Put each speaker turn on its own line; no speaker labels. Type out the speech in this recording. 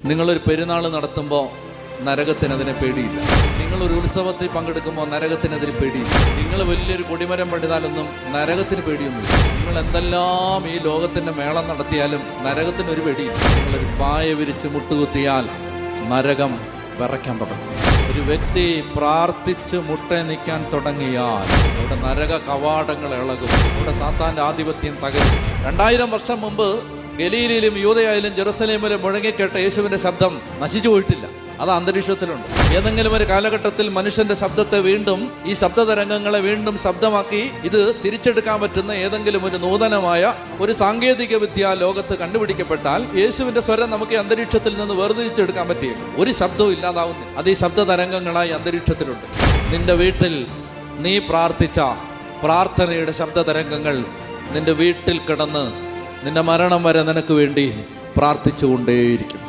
നിങ്ങളൊരു പെരുന്നാൾ നടത്തുമ്പോൾ നരകത്തിനതിനെ പേടിയില്ല. നിങ്ങളൊരു ഉത്സവത്തിൽ പങ്കെടുക്കുമ്പോൾ നരകത്തിനെതിരെ പേടിയില്ല. നിങ്ങൾ വലിയൊരു കൊടിമരം പണിതാലൊന്നും നരകത്തിന് പേടിയൊന്നുമില്ല. നിങ്ങൾ എന്തെല്ലാം ഈ ലോകത്തിൻ്റെ മേളം നടത്തിയാലും നരകത്തിനൊരു പേടിയില്ല. നിങ്ങളൊരു പായ വിരിച്ച് മുട്ടുകുത്തിയാൽ നരകം വിറയ്ക്കാൻ തുടങ്ങും. ഒരു വ്യക്തി പ്രാർത്ഥിച്ച് മുട്ടേ നിൽക്കാൻ തുടങ്ങിയാൽ അവിടെ നരക കവാടങ്ങൾ ഇളകും. അവിടെ സാത്താൻ്റെ ആധിപത്യം തകരും. 2000 വർഷം മുമ്പ് ഗലീലയിലും യൂദയായാലും ജെറുസലേമിലും മുഴങ്ങിക്കേട്ട യേശുവിൻ്റെ ശബ്ദം നശിച്ചു പോയിട്ടില്ല. അത് അന്തരീക്ഷത്തിലുണ്ട്. ഏതെങ്കിലും ഒരു കാലഘട്ടത്തിൽ മനുഷ്യന്റെ ശബ്ദത്തെ വീണ്ടും, ഈ ശബ്ദതരംഗങ്ങളെ വീണ്ടും ശബ്ദമാക്കി ഇത് തിരിച്ചെടുക്കാൻ പറ്റുന്ന ഏതെങ്കിലും ഒരു നൂതനമായ ഒരു സാങ്കേതിക വിദ്യ ലോകത്ത് കണ്ടുപിടിക്കപ്പെട്ടാൽ യേശുവിന്റെ സ്വരം നമുക്ക് അന്തരീക്ഷത്തിൽ നിന്ന് വേർതിരിച്ചെടുക്കാൻ പറ്റിയ ഒരു ശബ്ദവും ഇല്ലാതാവുന്നില്ല. അത് ഈ ശബ്ദതരംഗങ്ങളായി അന്തരീക്ഷത്തിലുണ്ട്. നിന്റെ വീട്ടിൽ നീ പ്രാർത്ഥിച്ച പ്രാർത്ഥനയുടെ ശബ്ദതരംഗങ്ങൾ നിന്റെ വീട്ടിൽ കിടന്ന് നിന്റെ മരണം വരെ നിനക്ക് വേണ്ടി പ്രാർത്ഥിച്ചുകൊണ്ടേയിരിക്കും.